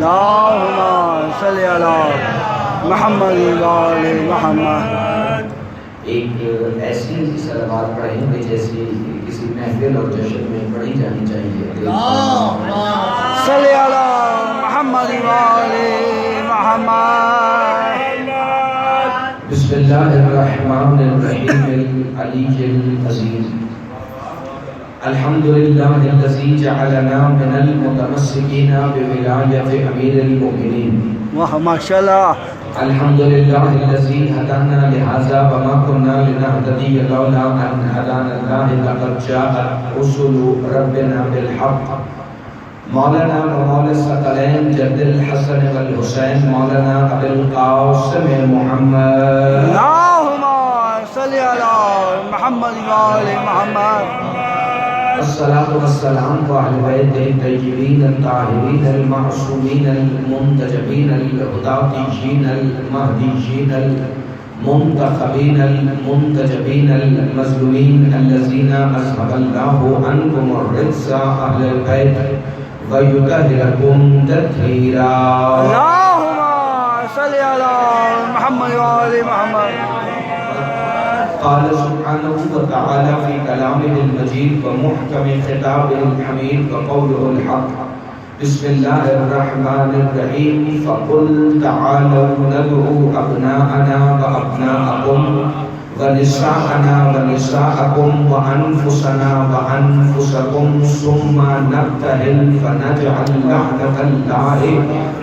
اللہم صلی علی محمد وآل محمد. ایک ایسی صلوات پڑھیں گے جیسی کسی محفل اور جشن میں پڑھی جانی چاہیے. صلی علی محمد وآل محمد. بسم اللہ الرحمن الرحیم العلی العظیم. الحمدللہ الذی جعلنا من المتمسکین بولایت امیر المؤمنین. ماشاءاللہ. الحمدللہ الذی ہدانا لہذا وما كنا لنهتدی لولا ان ہدانا اللہ لقد جاءت رسل ربنا بالحق. مولانا ومولا الثقلین جد الحسن والحسین مولانا ابی القاسم محمد. اللہم صلی علی محمد وآل محمد. الصلاة والسلام وعلى بیت الطیبین الطاہرین المعصومین المنتجبین الہداتیین المہدیین المنتخبین المنتجبین المظلومین الذین اذهب اللہ عنکم الرجس اہل البیت ویطہرکم تطہیرا. اللہم صلی علی محمد وآل محمد. قال سبحانه وتعالى في كلامه المجيد ومحكم خطابه الحميد وقوله الحق. بسم الله الرحمن الرحيم. فقل تعالوا ندعو أبناءنا وأبناءكم ونساءنا ونساءكم وأنفسنا وأنفسكم ثم نبتهل فنجعل لعنة الله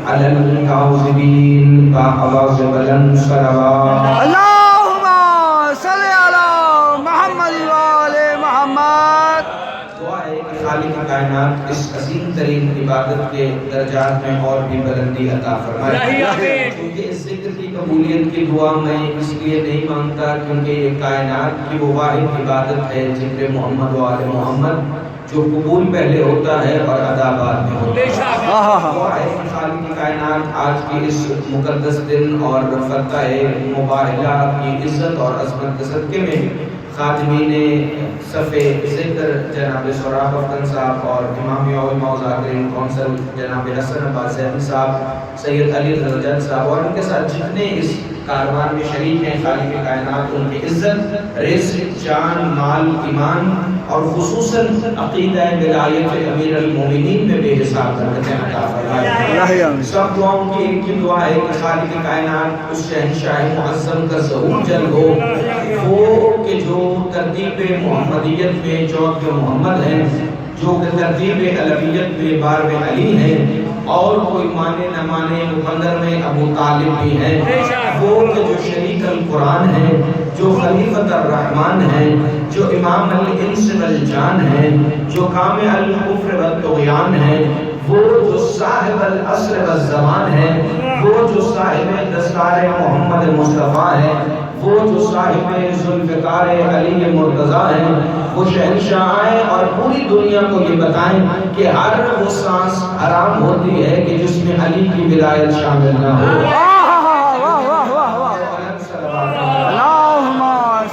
على الكاذبين. بآواز بلند صلوات. اللہم صلی علی محمد وآل محمد. دعا ہے کہ خالق کائنات اس عظیم ترین عبادت کے درجات میں اور بھی بلندی عطا فرمائے. کیونکہ اس ذکر کی قبولیت کی دعا میں اس لیے نہیں مانگتا کیونکہ یہ کائنات کی وہ واحد عبادت ہے ذکر محمد و آل محمد جو قبول پہلے ہوتا ہے اور ادا بعد میں ہوتا ہے. دعا ہے کہ خالق کائنات آج کی اس مقدس دن اور فتح مباہلہ کی عزت اور عظمت کے صدقے میں خاتمین صف ذکر جناب سراب افغان صاحب اور امام علماء ذاکرین کونسل جناب حسن عباس زیدی صاحب سید علی رضا صاحب اور ان کے ساتھ جتنے اس کاروان میں شریک ہیں خالق کائنات ان کی عزت رزق جان مال ایمان اور خصوصاً عقیدہ ولایت امیر المومنین میں بے حساب برکتیں عطا فرمائے. سب دعاؤں کی ایک ہی دعا ہے کہ خالق کائنات اس شہنشاہ معظم کا ظہور جلد ہو وہ کہ جو ترتیب محمدیت میں چوک محمد ہیں جو کہ ترتیب علویت میں بارو علی ہیں اور کوئی مانے نہ مانے مقدر میں ابو طالب بھی ہیں وہ کہ جو شریک القرآن ہیں جو خلیفۃ الرحمن ہیں جو امام الانس والجان ہیں جو کامع الکفر والطغیان ہیں وہ جو صاحب العصر والزمان ہیں وہ جو صاحب دستار محمد مصطفیٰ ہیں وہ جو صاحب ذوالفقار علی مرتضیٰ ہیں وہ شہنشاہ آئیں اور پوری دنیا کو یہ بتائیں کہ ہر وہ سانس حرام ہوتی ہے کہ جس میں علی کی ولایت شامل نہ ہو. اللہم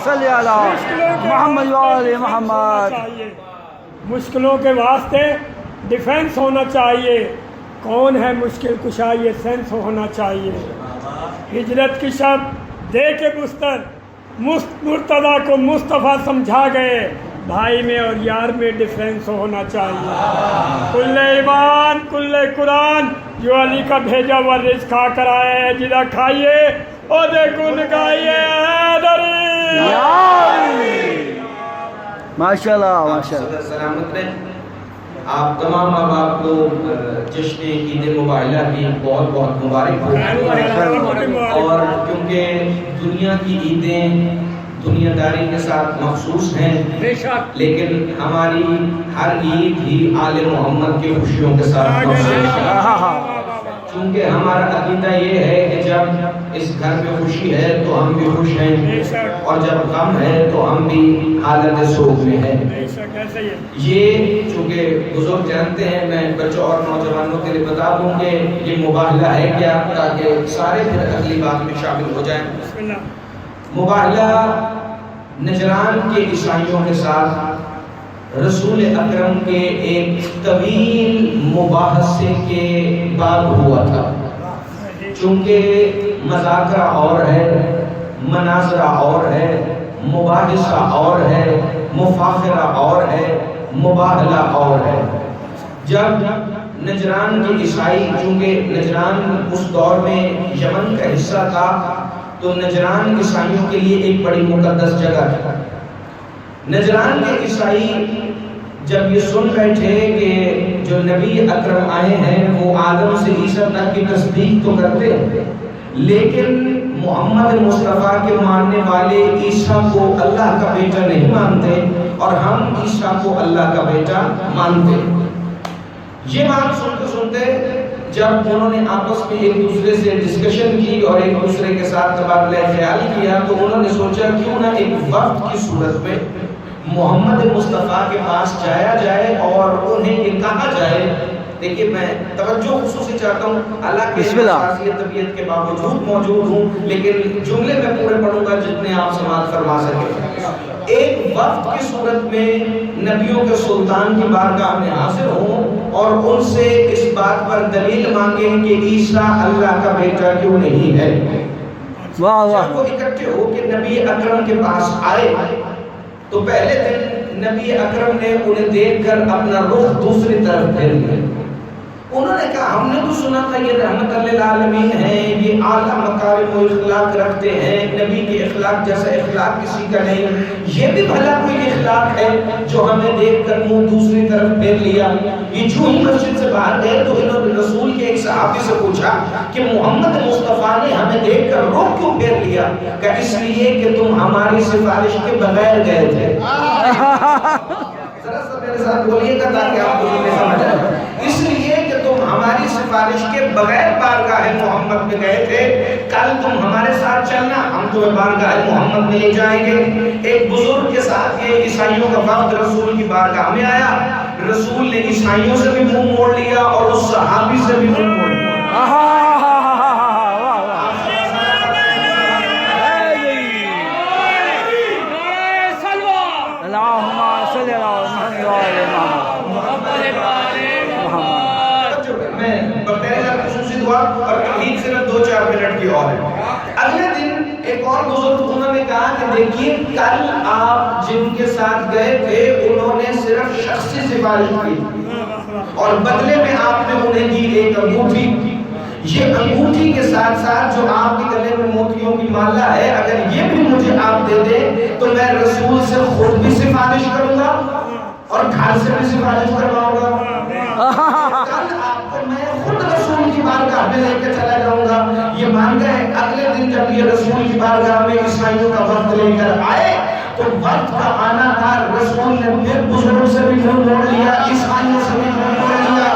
صلی علی محمد وآل محمد. مشکلوں کے واسطے ڈیفنس ہونا چاہیے. کون ہے مشکل کشا یہ سینس ہونا چاہیے. ہجرت کی شب دے کے بستر مرتضیٰ کو مصطفیٰ سمجھا گئے بھائی میں اور یار میں ڈیفرنس ہونا چاہیے. کل ایمان کل قرآن جو علی کا بھیجا ہوا رزق کھا کر آئے ہیں جدہ کھائیے اور گن گائیے حیدری. ماشاءاللہ ماشاءاللہ. سلامت رہیں. آپ تمام احباب کو جشن عید مباہلہ کی بہت بہت مبارک ہو. اور کیونکہ دنیا کی عیدیں دنیا داری کے ساتھ مخصوص ہیں لیکن ہماری ہر عید ہی آل محمد کی خوشیوں کے ساتھ مخصوص ہے. چونکہ ہمارا عقیدہ یہ ہے کہ جب اس گھر میں خوشی ہے تو ہم بھی خوش ہیں اور جب غم ہے تو ہم بھی حالت سوگ میں ہیں. یہ چونکہ بزرگ جانتے ہیں میں بچوں اور نوجوانوں کے لیے بتا دوں کہ یہ مباہلہ ہے کیا تاکہ سارے پھر اگلی بات میں شامل ہو جائیں. مباہلہ نجران کے عیسائیوں کے ساتھ رسول اکرم کے ایک طویل مباحثے کے باب ہوا تھا. چونکہ مذاکرہ اور ہے، مناظرہ اور ہے، مباحثہ اور ہے، مفاخرہ اور ہے، مباہلہ اور ہے. جب نجران کے عیسائی، چونکہ نجران اس دور میں یمن کا حصہ تھا، تو نجران عیسائیوں کے لیے ایک بڑی مقدس جگہ تھا. نجران کے عیسائی جب یہ سن بیٹھے کہ جو نبی اکرم آئے ہیں وہ آدم سے عیسیٰ تک کی تصدیق تو کرتے ہیں، لیکن محمد مصطفیٰ کے ماننے والے عیسیٰ کو اللہ کا بیٹا نہیں مانتے اور ہم عیسیٰ کو اللہ کا بیٹا مانتے. یہ بات سنتے سنتے جب انہوں نے آپس میں ایک دوسرے سے ڈسکشن کی اور ایک دوسرے کے ساتھ تبادلہ خیال کیا، تو انہوں نے سوچا کیوں نہ ایک وفد کی صورت میں محمد مصطفیٰ کے پاس جایا جائے اور انہیں یہ کہا جائے. دیکھیے میں توجہ خصوصی چاہتا ہوں، حالانکہ خاصیت طبیعت کے باوجود موجود ہوں، لیکن جملے میں پورے پڑھوں گا جتنے آپ سماعت فرما سکیں. ایک وفد کی صورت میں نبیوں کے سلطان کی بارگاہ میں حاضر ہوں اور ان سے اس بات پر دلیل مانگیں کہ عیسیٰ اللہ کا بیٹا کیوں نہیں ہے. جب وہ اکٹھے ہو کے نبی اکرم کے پاس آئے تو پہلے دن نبی اکرم نے انہیں دیکھ کر اپنا رخ دوسری طرف پھیر لیا. انہوں نے کہا ہم نے تو سنا تھا یہ رحمت للعالمین ہیں، یہ اعلیٰ مکارم و اخلاق رکھتے ہیں، نبی کے اخلاق جیسا اخلاق کسی کا نہیں، یہ بھی بھلا کوئی اخلاق ہے جو ہمیں دیکھ کر منہ دوسری طرف پھیر لیا. یہ جو ہی مسجد سے باہر گئے تو انہوں نے رسول کے ایک صحابی سے پوچھا کہ محمد مصطفیٰ نے ہمیں دیکھ کر رخ کیوں پھیر لیا؟ کہ اس لیے کہ تم ہماری سفارش کے بغیر گئے تھے. ذرا سا میرے ساتھ بولیے گا تاکہ آپ کو یہ سمجھ آئے. اس لیے کہ تم ہماری سفارش کے بغیر بارگاہ محمد میں گئے تھے، کل تم ہمارے ساتھ چلنا، ہم تمہیں بارگاہ محمد میں لے جائیں گے. ایک بزرگ کے ساتھ یہ عیسائیوں کا وفد رسول کی بارگاہ میں آیا. رسول نے عیسائیوں سے بھی منہ موڑ لیا اور اس صحابی سے بھی منہ موڑ لیا. اور تقریب صرف 2-4 منٹ کی اور ہے. اگلے دن ایک اور بزرگ انہوں نے کہا کہ دیکھیے کل آپ جن کے ساتھ گئے تھے انہوں نے صرف شخصی سفارش کی اور بدلے میں آپ نے انہیں دی ایک انگوٹھی. یہ انگوٹھی کے ساتھ ساتھ جو آپ کے گلے میں موتیوں کی مالا ہے، اگر یہ بھی مجھے آپ دے دیں تو میں رسول سے خود بھی سفارش کروں گا اور گھر سے بھی سفارش کرواؤں گا. کل آپ کو میں خود رسول کی بارگاہ میں لے کے چلا جاؤں گا. یہ مان گئے. اگلے دن جب یہ رسول کی بارگاہ میں عیسائیوں کا وفد لے کر آئے تو وقت کا آنا تھا. رسول نے پھر بزرگ سے بھی منہ موڑ لیا، عیسائیوں سے بھی منہ موڑ لیا.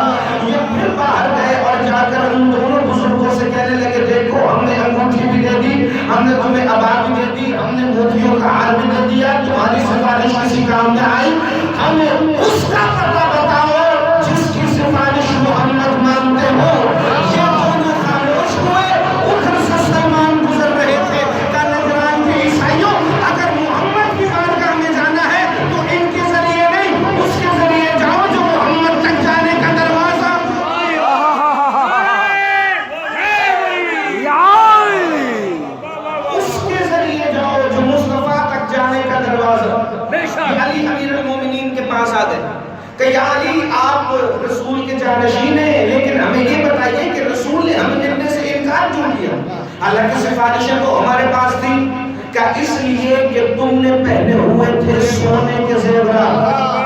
یہ پھر باہر گئے اور جا کر ان دونوں بزرگوں سے کہنے لگے دیکھو ہم نے انگوٹھی بھی دے دی، ہم نے تمہیں عبا بھی دے دی، ہم نے موتیوں کا ہار بھی دے دیا، تمہاری سفارش کسی کام میں آئی؟ ہمیں اس کا پتہ بتاؤ جس کی سفارش محمد مانتے ہو. یہ دونوں خاموش ہوئے. ادھر سے سلمان گزر رہے تھے. نجران کے عیسائیوں اگر محمد کی بارگاہ میں جانا ہے تو ان کے ذریعے نہیں، اس کے ذریعے جاؤ جو محمد تک جانے کا دروازہ. اس کے ذریعے جاؤ جو مصطفیٰ تک جانے کا دروازہ. علی امیر المومنین کے پاس آ گئے کہ یا علی آپ رسول کے جانشین ہیں، لیکن ہمیں یہ بتائیے کہ رسول نے ہمیں ملنے سے انکار کیوں کیا؟ حالانکہ سفارشیں تو ہمارے پاس تھی. کہ اس لیے کہ تم نے پہنے ہوئے تھے سونے کے زیورات،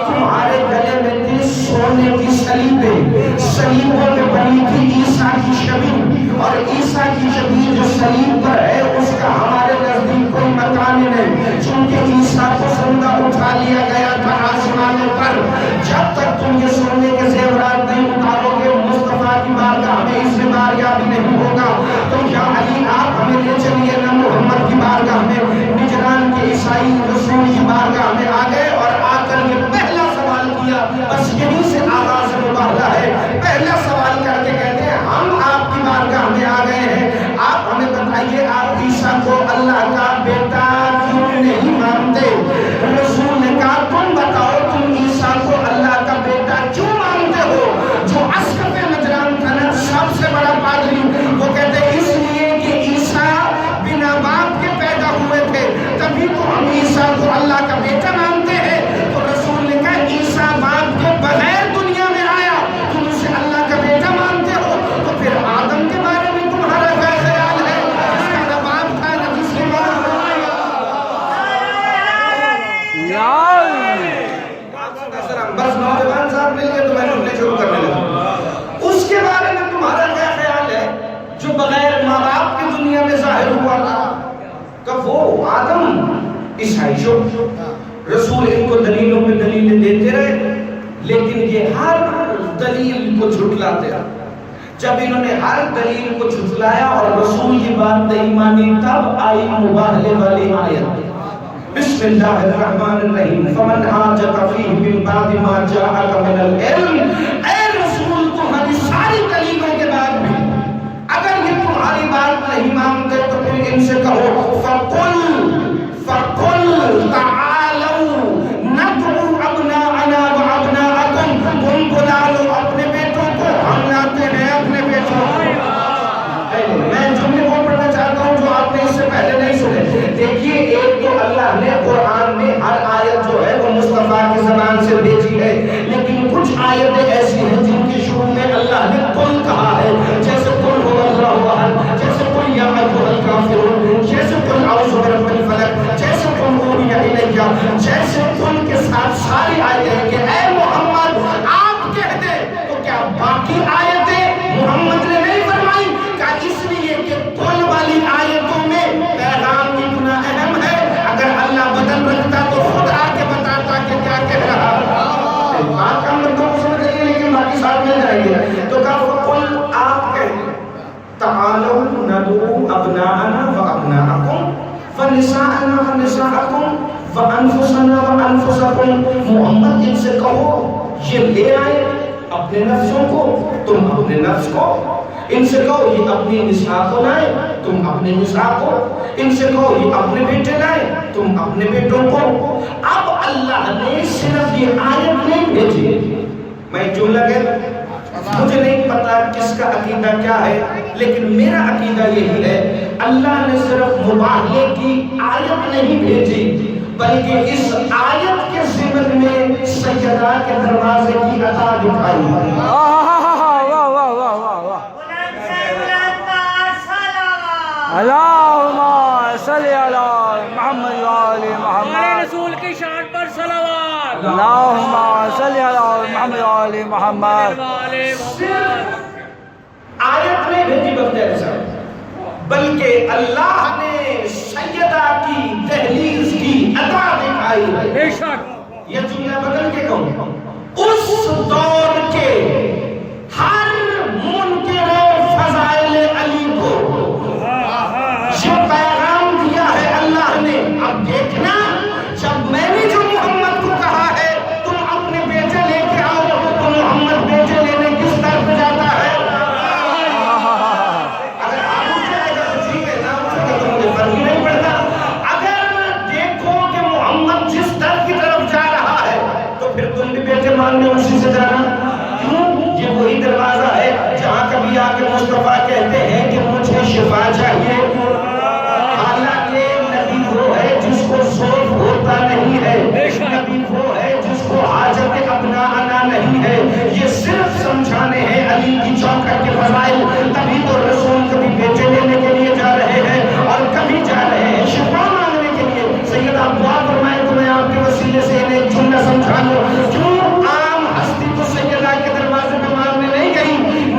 تمہارے گلے میں تھی سونے کی صلیبیں، صلیبوں میں بنی تھی عیسیٰ کی شبیہ، اور عیسیٰ کی شبیہ جو صلیب پر ہے اس کا ہمارے نزدیک کوئی مکان نہیں، چونکہ عیسیٰ کو زندہ اٹھا لیا گیا تھا آسمان پر. جب تک تم یہ سونے کے زیورات نہیں اتارو گے مصطفیٰ کی بارگاہ میں اس سے بارگاہ نہیں ہوگا. تو یا علی آپ ہمیں لے چلیے نہ محمد کی بارگاہ میں. نجران کے عیسائی رسول کی بارگاہ میں آ گئے اور آ کر یہ پہلا سوال کیا. بس یہیں سے آغاز مباحثہ ہے. پہلا سوال کر کے کہتے ہیں ہم آپ کی بارگاہ میں آ گئے ہیں، آپ ہمیں بتائیے آپ عیسیٰ کو اللہ کا بیٹا کیوں نہیں مانتے؟ رسول نے کہا تم بتاؤ تم عیسیٰ کو اللہ کا بیٹا کیوں مانتے ہو؟ جو اسقف نجران تھا نا جو رسول ان کو دلیلوں پہ دلیلیں دیتے رہے، لیکن یہ ہر دلیل کو جھٹلاتے رہے۔ جب انہوں نے ہر دلیل کو جھٹلایا اور رسول کی بات نہیں مانی، تب آئی مباہلے والی آیت، بسم اللہ الرحمن الرحیم، فمن حاجک فیہ من بعد ما جاءک من العلم، اے رسول تمہاری ساری دلیلوں کے بعد بھی اگر یہ تمہاری بات نہیں مانتے تو پھر ان سے کہو فَقُلْ تَعَالَوْا نَدْعُوا أَبْنَاءَنَا وَأَبْنَاءَكُمْ، تم بلا لو اپنے بیٹوں کو، ہم لاتے ہیں اپنے بیٹوں کو۔ میں جملے وہ پڑھنا چاہتا ہوں جو آپ نے اس سے پہلے نہیں سنے۔ دیکھیے، ایک تو اللہ نے قرآن میں ہر آیت جو ہے وہ مصطفیٰ کی زبان سے بھیجی ہے، لیکن کچھ آیتیں ایسی ہیں جن کے شروع میں اللہ نے قل کہا ہے، جیسے قل هو اللہ احد، جیسے قل یا ایھا الکافرون، جیسے قل اعوذ برب الفلق، جیسے قل اوحی الیہ، جیسے قل کے ساتھ ساری آیتیں ہیں کہ اے محمد آپ کہہ دیں۔ تو کیا باقی آیتیں محمد نے نہیں فرمائی؟ کیا اس لیے کہ قل والی آیتوں میں پیغام اتنا اہم ہے، اگر اللہ بدل رکھتا تو خود آ کے بتاتا کہ کیا کہہ رہا ہے۔ بات کا مطلب کو سمجھ رہی ہے، لیکن باقی ساتھ مل جائیں گے۔ تو کہا قل آپ کہیں تعالوا ندعو ابناءنا وابناءکم فنساءنا ونساءکم وانفسنا وانفسکم، محمد ان سے کہو یہ لے آئے اپنے نفسوں کو، تم اپنے نفس کو، ان سے کہو یہ اپنی نساء کو لائے، تم اپنے نساء کو، ان سے کہو یہ اپنے بیٹے لائے، تم اپنے بیٹوں کو۔ اب اللہ نے صرف یہ آیت نہیں بھیجی، میں ایک جملہ کہتا، مجھے نہیں پتا کس کا عقیدہ کیا ہے، لیکن میرا عقیدہ یہی ہے، اللہ نے صرف مباہلے کی آیت نہیں بھیجی، بلکہ اس آیت کے ضمن میں سیدہ کے دروازے کی عطا دکھائی ہے۔ اللہم صلی علی محمد وآل محمد، رسول کی شان پر صلوات، اللہم صلی علی محمد وآل محمد۔ آیت میں بھیجی بختیار صاحب، بلکہ اللہ نے سیدہ کی دہلیز کی عطا دکھائی ہے۔ بے شک یہ جملہ بدل کے کہوں، اس دور کے ہر منکر فضائل علی کو یہ پیغام دیا ہے اللہ نے۔ اب دیکھنا، جب میں نے جو محمد کو کہا ہے تم اپنے بیٹے لے کے آؤ، تو محمد بیٹے لینے کس طرف جاتا ہے؟ اگر آپ اٹھے تو ٹھیک ہے، نہ اٹھے تو مجھے فرق ہی نہیں پڑتا۔ اگر دیکھو کہ محمد جس طرف کی طرف جا رہا ہے تو پھر تم بھی بیٹے مانگنے اسی سے جانا۔ کیوں؟ یہ وہی دروازہ ہے جہاں کبھی آ کے مصطفیٰ کہتے ہیں کہ مجھے شفا چاہیے، حالانکہ نبی وہ ہے جس کو ذوق ہوتا نہیں ہے، نبی وہ ہے جس کو حاجت اپنا آنا نہیں ہے۔ یہ صرف سمجھانے ہیں علی کی چوکھٹ کے فضائل، تبھی تو رسول کبھی بیٹے لینے کے لیے جا رہے ہیں اور کبھی جا رہے ہیں شفا مانگنے کے لیے۔ سیدہ دعا فرمائے تو میں آپ کے وسیلے سے انہیں ایک جملہ سمجھا لوں۔ کیوں عام ہستی تو سیدہ کے دروازے پہ مانگنے نہیں گئی،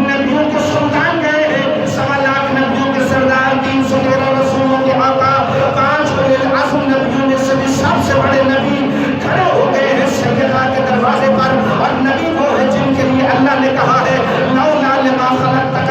نبیوں کے سلطان گئے ہیں، 1.25 لاکھ نبیوں کے سردار، 313 رسولوں کے آقا، 5 اولي العزم نبیوں میں سے بھی سب سے بڑے نبی کھڑے ہو گئے ہیں سیدہ کے دروازے پر، اور نبی وہ ہے جن کے لیے اللہ نے کہا ہے لولا لما خلقتک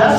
10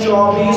24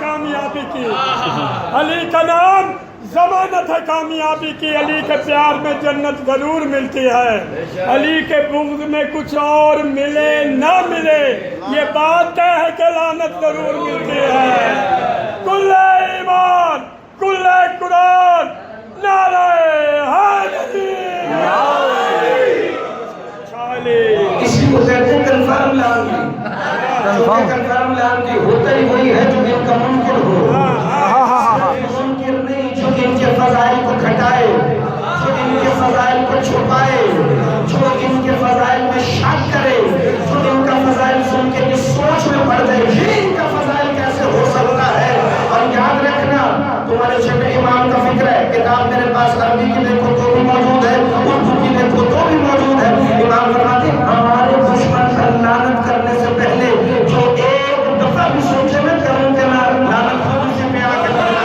کامیابی کی. علی کا نام ضمانت ہے کامیابی کی. علی کے پیار میں جنت ضرور ملتی ہے. علی کے بغض میں کچھ اور ملے نہ ملے یہ بات طے ہے کہ لعنت ضرور ملتی ہے. کل ایمان کل قرآن نعرہ حیدری. اسی کو کہتے ہیں کنفرم لائن. کنفرم لائن ہوتا ہی وہی ہے جو ان کا منکر ہو. منکر نہیں جو ان کے فضائل کو گھٹائے, جو ان کے فضائل کو چھپائے, جو ان کے فضائل میں شک کرے, جو ان کا فضائل سن کے اس سوچ میں پڑ جائے یہ ان کا فضائل کیسے ہو سکتا ہے. اور یاد رکھنا تمہارے چھٹے امام کا فکر ہے. کتاب میرے پاس عربی کی دیکھو تو بھی موجود ہے, اردو کی دیکھو تو بھی موجود ہے. امام فرماتے ہیں ہمارے دشمن پر لعنت کرنے سے پہلے جو ایک دفعہ بھی سوچے میں کروں کہ لعنت خود سے پہ آ کے پڑھنا.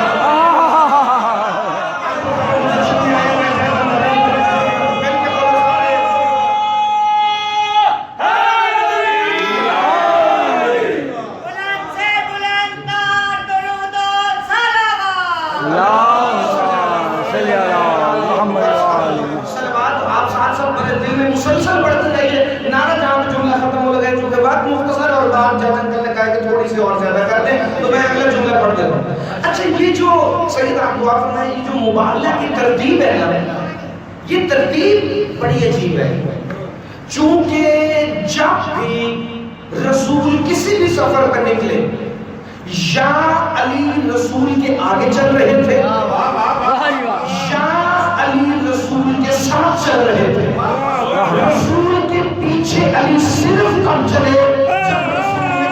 مسلسل پڑھتے رہیے. نعرہ جہاں پہ جملہ ختم ہو گئے چونکہ بات مختصر اور بات جہاں نے کہا کہ تھوڑی سی اور زیادہ کر دیں تو میں اگلا جملہ پڑھ دیتا ہوں. اچھا یہ جو سید احمد ہے یہ جو مباہلہ کی ترتیب ہے نا یہ ترتیب بڑی عجیب ہے. چونکہ جب بھی رسول کسی بھی سفر پر نکلے یا علی رسول کے آگے چل رہے تھے یا علی رسول کے ساتھ چل رہے تھے. رسول کے پیچھے علی صرف کم چلے جب رسول نے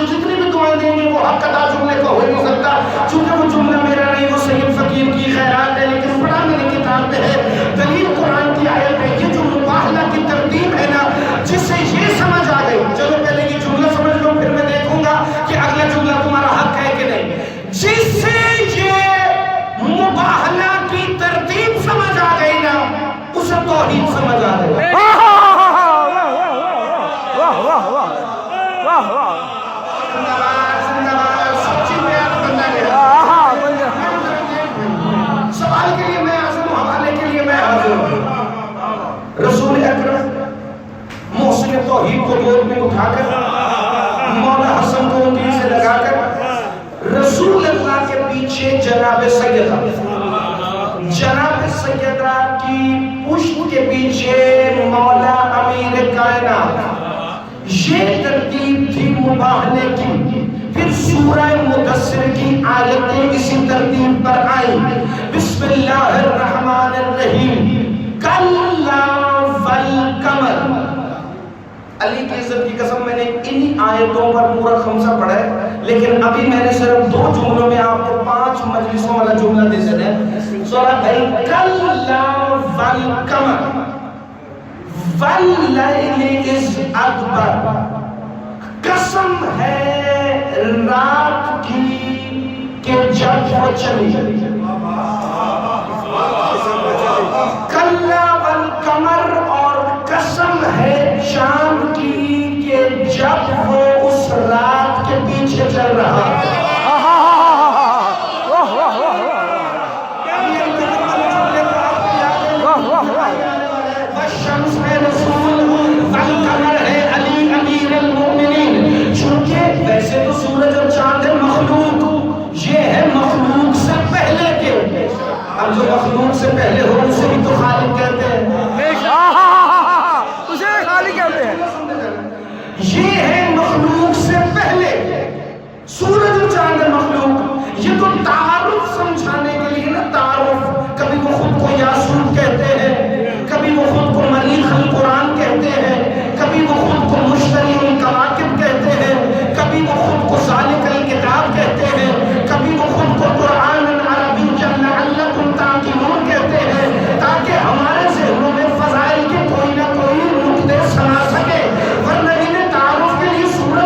جتنی بھی دعائیں دیں گے وہ حق ادا جملے کو ہو نہیں سکتا. چونکہ وہ جملہ میرا نہیں وہ سید فقیر کی خیرات ہے لیکن پڑھا میری کتاب میں ہے. دلیل قرآن کی آیت ہے. یہ جو مباہلہ کی ترتیب ہے نا جس سے یہ سمجھ آ گئی. چلو پہلے یہ جملہ سمجھ لو پھر میں دیکھوں گا کہ اگلا جملہ تمہارا حق ہے کہ نہیں. جس سے یہ مباہلہ کی ترتیب سمجھ آ گئی نا اسے توحید سمجھ آ گئی. سوال کے لیے میں حاضر ہوں, حوالے کے لیے میں حاضر ہوں. رسول اکرم محسن توحید کو گود میں اٹھا کر مولا حسن کو انگلی سے لگا کر رسول اللہ کے پیچھے جناب سیدہ کی پشت کے پیچھے مولا امیر کائنات. یہ ترتیب تھی مباہلے کی. پھر سورہ مدثر کی آیتیں اسی ترتیب پر آئیں. بسم اللہ الرحمن الرحیم. کلا والقمر. علی کی عزت کی قسم میں نے انہی آیتوں پر پورا خمسہ پڑھا ہے لیکن ابھی میں نے صرف 2 جملوں میں آپ کو 5 مجلسوں والا جملہ دے سکتے ہیں. سورہ کلا والقمر واللیل اذ ادبر. قسم ہے رات کی کہ جب وہ چلی. کلا والقمر اور قسم ہے چاند کی کہ جب وہ اس رات کے پیچھے چل رہا. شمس ہے رسول والقمر ہے علی امیر المؤمنین. چونکہ ویسے تو سورج اور چاند ہے مخلوق, یہ ہے مخلوق سے پہلے کے. اب جو مخلوق سے پہلے ہو اسے بھی تو خالق کہتے ہیں, اسے خالق کہتے ہیں. یہ ہے مخلوق سے پہلے. سورج اور چاند ہے مخلوق. یہ تو تعارف سمجھانے کے لیے نا تعارف. کبھی وہ خود کو یاسوف کہتے ہیں, کبھی وہ خود کو مریخ القرآن کہتے ہیں, کبھی وہ خود کو مشتری الکواکب کہتے ہیں, کبھی وہ خود کو ذالک الکتاب کہتے ہیں, کبھی وہ خود کو قرآن عربی لعلکم تعقلون کہتے ہیں تاکہ ہمارے ذہنوں میں فضائل کے کوئی نہ کوئی نقطے سما سکے. ورنہ انہیں تعارف کے لیے سورج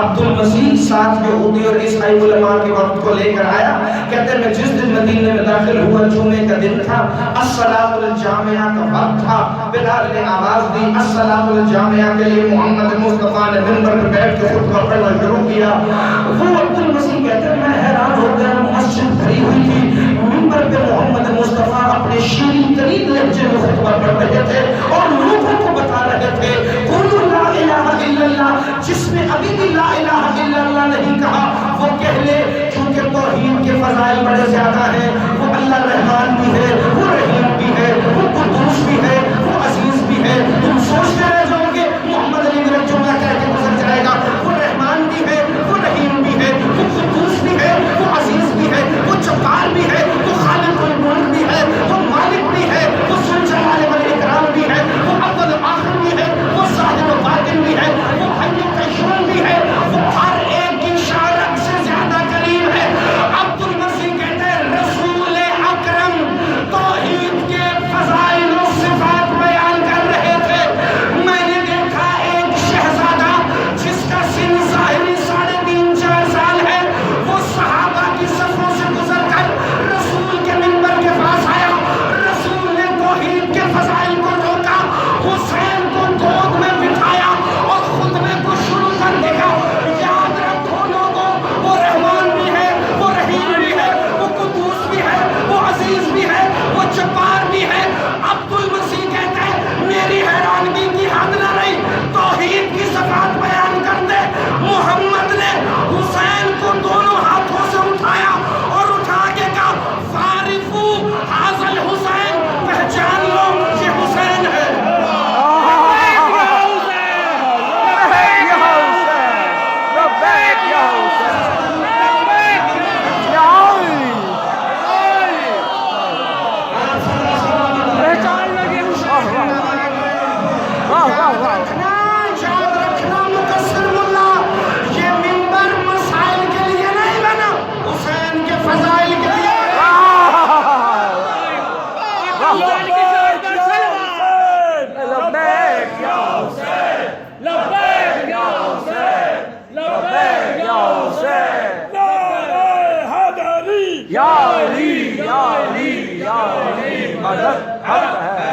عبد المسیح ساتھ یہودی اور عیسائی علماء کے وقت کو لے کر آیا. کہتے ہیں میں جس دن مدینے میں داخل ہوا جمعے کا دن تھا, الصلاۃ الجامعہ کا وقت تھا. بلال نے آواز دی الصلاۃ الجامعہ کے لیے. محمد مصطفیٰ نے منبر پر بیٹھ کے خطبہ پڑھنا شروع کیا. وہ عبد المسیح کہتے ہیں میں حیران ہو گیا, مسجد بھری ہوئی تھی, منبر پہ محمد مصطفیٰ اپنے شیریں ترین لہجے میں خطبہ پڑھ رہے تھے اور لوگوں کو بتا رہے تھے قولوا لا الہ الا اللہ. جس نے ابھی بھی لا الہ الا اللہ نہیں کہا وہ کہہ لے, کیونکہ توحید کے فضائل بڑے زیادہ ہیں. وہ اللہ رحمان بھی ہے, وہ رحیم بھی ہے, وہ قدوس بھی ہے, وہ عزیز بھی ہے. تم سوچتے رہ جاؤ گے محمد علی میرا جملہ کہہ کے گزر جائے گا. وہ رحمان بھی ہے, وہ رحیم بھی ہے, وہ قدوس بھی ہے, وہ عزیز بھی ہے, وہ جبار بھی ہے, وہ خالق الملک بھی ہے, وہ مالک بھی ہے, وہ ذو الجلال والاکرام بھی ہے, وہ اول آخر بھی ہے, وہ ظاہر و باطن بھی ہے, وہ حی و قیوم بھی ہے, وہ ہر ایک کی شارت سے زیادہ قریب ہے. عبد المسیح کہتے ہیں رسول اکرم توحید کے فضائل و صفات بیان کر رہے تھے. میں نے دیکھا ایک شہزادہ جس کا سن ظاہری 3.5-4 سال ہے, وہ صحابہ کی صفوں سے گزر کر رسول کے منبر کے پاس آیا. رسول نے توحید کے فضائل کو روکا, حسین کو گود میں بٹھایا اور خطبے کو شروع کر دیا. یاد رکھو لوگوں, وہ رحمان بھی ہے, وہ رحیم بھی ہے, وہ قدوس بھی ہے, وہ عزیز بھی ہے, وہ جبار بھی ہے. عبد المسیح کہتے ہیں میری حیرانگی کی حد نہ رہی, توحید کی صفات بیان کرتے محمد نے حسین کو دونوں ہاتھوں سے اٹھایا اور اٹھا کے کہا فارفو حاضل حسین, پہچان لو یہ حسین ہے. یاد رکھنا مقصر ملا, یہ منبر مسائل کے لیے نہیں بنا, حسین کے فضائل کے لیے. لبیک یا حسین, لبیک یا حسین, لبیک یا حسین, یا علی یا علی یا علی مدد حق ہے.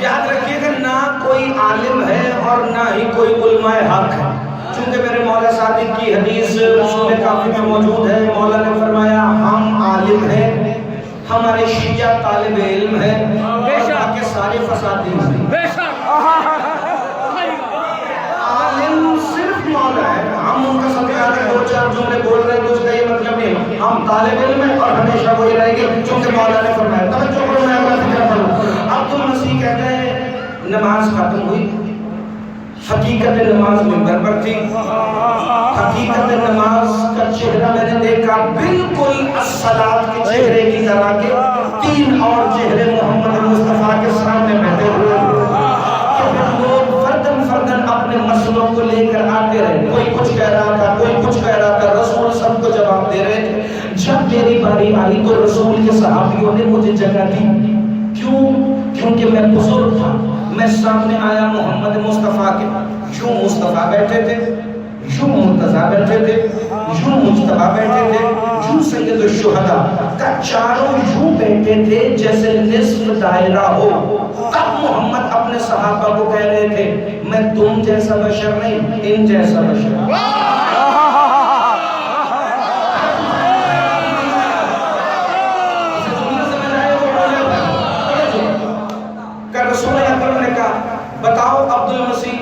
یاد رکھیے کہ نہ کوئی عالم ہے اور نہ ہی کوئی علماء حق ہے. چونکہ میرے مولا صادق کی حدیث اصول کافی میں موجود ہے, مولا نے فرمایا ہم عالم ہیں, ہمارے شیعہ طالب علم ہیں, باقی سارے فسادی ہیں. عالم صرف مولا ہے, ہم ان کا صدقہ دے 2-4 جملے بول رہے ہیں, اس کا یہ مطلب نہیں ہم طالب علم ہیں اور ہمیشہ وہی رہیں گے چونکہ مولا نے فرمایا. توجہ کرو, میں اپنا فکر پڑھوں. عبد المسیح کہتے ہیں نماز ختم ہوئی, حقیقت نماز منبر پر تھی, حقیقت نماز کا چہرہ میں نے دیکھا بالکل الصلاۃ کے چہرے کی طرح کے 3 اور چہرے محمد مصطفیٰ کے سامنے بیٹھے ہوئے کہ پھر لوگ فردن فردن اپنے مسئلوں کو لے کر آتے رہے. کوئی کچھ کہہ رہا تھا, کوئی کچھ کہہ رہا تھا, رسول سب کو جواب دے رہے تھے. جب میری باری آئی تو رسول کے صحابیوں نے مجھے جگہ دی. کیوں؟ کیونکہ میں بزرگ تھا, میں سامنے آیا محمد مصطفیٰ کے. یوں مصطفیٰ بیٹھے تھے, یوں مرتضیٰ بیٹھے تھے, یوں مجتبیٰ بیٹھے تھے, یوں سید الشہداء کا چاروں یوں بیٹھے تھے جیسے نصف دائرہ ہو. اب محمد اپنے صحابہ کو کہہ رہے تھے میں تم جیسا بشر نہیں, ان جیسا بشر. بتاؤ عبد المسیح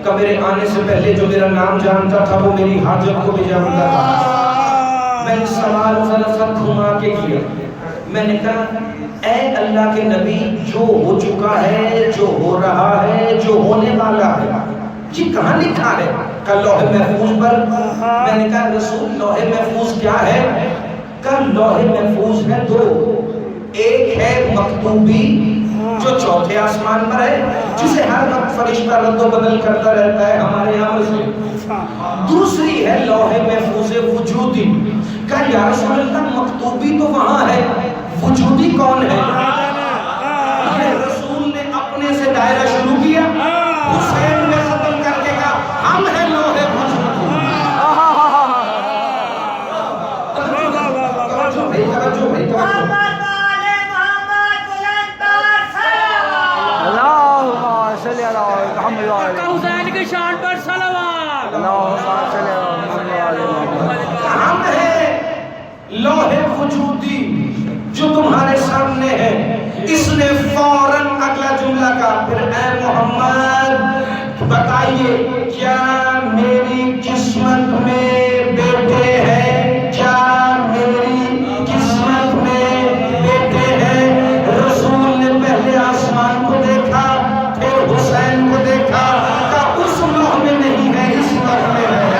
کا میرے آنے سے پہلے جو میرا نام جانتا تھا وہ میری حاجت کو بھی جانتا تھا. میں نے سوال فلسفہ گھما کے کیا. میں نے کہا اے اللہ کے نبی, جو ہو چکا ہے, جو ہو رہا ہے, جو ہونے والا ہے, یہ کہاں لکھا ہے؟ کہ لوح محفوظ پر. میں نے کہا رسول لوح محفوظ کیا ہے؟ کہ لوح محفوظ ہے 2. ایک ہے مکتوبی جو 4تھے آسمان پر ہے, جسے ہر وقت فرشتہ رد و بدل کرتا رہتا ہے ہمارے یہاں سے. دوسری ہے لوح محفوظ وجودی, کہ کہا یا رسول اللہ مکتوبی تو وہاں ہے، وجودی کون ہے؟ رسول نے اپنے سے دائرہ شروع کیا، حسین نے ختم کر کے کہا ہم ہیں لوح وجودی۔ اللهم صل على محمد وعلى آقا حسین کی شان پر صلوات۔ اللهم صل على محمد وعلى محمد۔ ہم ہیں لوح وجودی جو تمہارے سامنے ہے۔ اس نے فوراً اگلا جملہ کہا، پھر اے محمد بتائیے کیا میری قسمت میں بیٹے ہیں؟ کیا میری قسمت میں بیٹے ہیں؟ رسول نے پہلے آسمان کو دیکھا، پھر حسین کو دیکھا، کہا اس لوح میں نہیں ہے، اس لوح میں ہے۔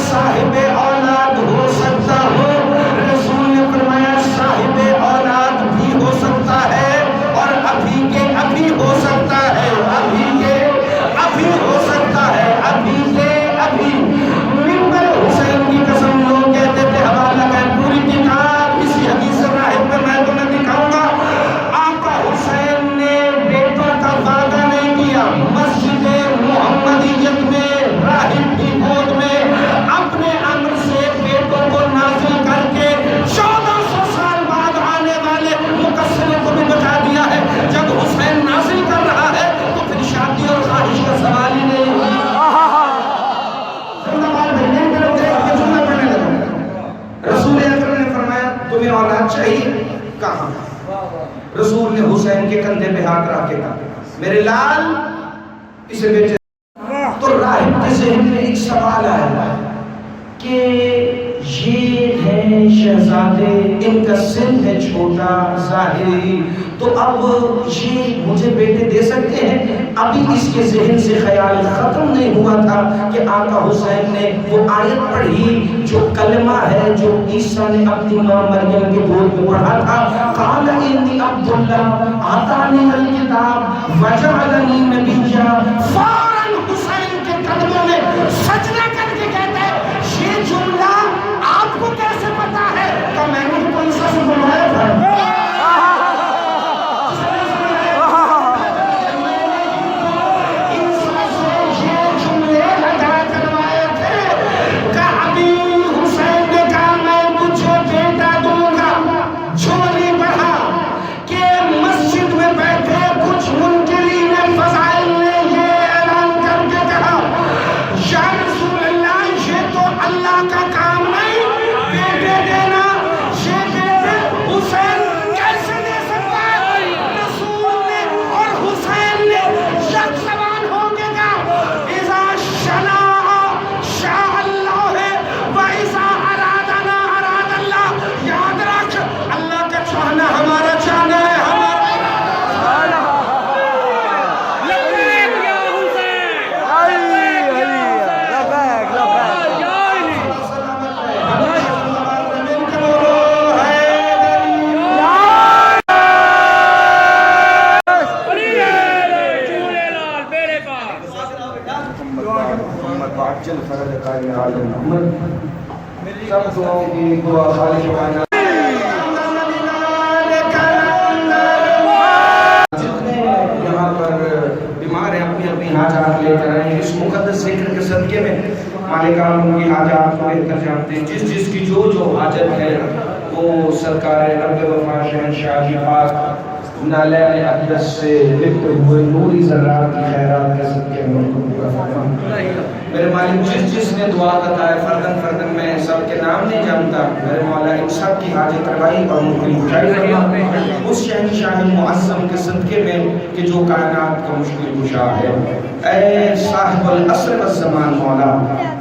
صاحب اولاد ہو سکتا ہوں؟ رسول نے فرمایا صاحب اولاد بھی ہو سکتا ہے اور ابھی کے ابھی ہو سکتا ہے، ابھی کے ابھی ہو سکتا ہے، ابھی کے ابھی۔ منبر حسین کی قسم لوگ کہتے تھے حوالہ ہے پوری کتاب اسی حدیث راہب میں میں تمہیں دکھاؤں گا۔ آقا حسین نے بیٹوں کا وعدہ نہیں کیا، مسجد محمدیت میں راہب کی گود میں اپنے امر سے بیٹوں کو نازل کر کے 1400 سال بعد آنے والے مقصروں کو بھی بتا دیا ہے۔ جب حسین نازل کر رہا ہے تو پھر شادی اور خواہش کا سوال ہی نہیں۔ رسول اکرم نے فرمایا تمہیں اولاد چاہیے؟ کہاں؟ رسول نے حسین کے کندھے پہ ہاتھ رکھ کے کہا میرے لال اسے بیٹے۔ تو راہب کے ذہن میں ایک سوال آیا کہ یہ ہے شہزادے، ان کا سن ہے چھوٹا ظاہری، تو اب یہ مجھے بیٹے دے سکتے ہیں؟ ابھی اس کے ذہن سے خیال ختم نہیں ہوا تھا کہ آقا حسین نے وہ آیت پڑھی جو کلمہ ہے جو عیسیٰ نے اپنی ماں مریم کے گود میں پڑھا تھا، قال انی عبد اللہ آتانی الکتاب وجعلنی نبیا۔ فوراً حسین کے قدموں میں سجدہ کر کے کہتا ہے یہ جملہ آپ کو کیسے پتا ہے؟ کہ میں نے کوئی سچ بنوایا تھا۔ سب دعاؤں کی دعا خالق کائنات جتنے یہاں پر بیمار ہیں اپنی اپنی حاجات لے کر آئے ہیں، اس مقدس ذکر کے صدقے میں مالک عالم ان کی حاجات کو بہتر جانتے ہیں۔ جس جس کی جو حاجت ہے وہ سرکار رب وفا شہنشاہ کی پاک نالے اقدس سے لکھتے ہوئے نوری ذرات کی خیرات کے صدقے میں ان کو پورا فرما۔ میرے مالک جس جس نے دعا کرتا ہے فردن فردن میں سب کے نام نہیں جانتا، میرے مولا ان سب کی حاجت روائی اور مشکل کشائی فرما اس شہنشاہ معظم کے صدقے میں کہ جو کائنات کا مشکل کشا ہے۔ اے صاحب العصر والزمان مولا،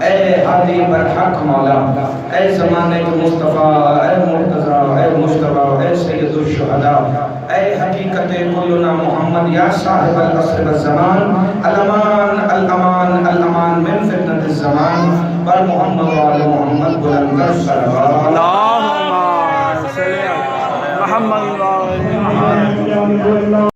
اے ہادی برحق مولا، اے زمانے کے مصطفیٰ، اے مرتضیٰ، اے مصطفیٰ، اے سید الشہداء، اے حقیقت کلنا محمد یا صاحب العصر والزمان، الامان الامان الامان من فتنة الزمان بر محمد و آل محمد بلند صلوات۔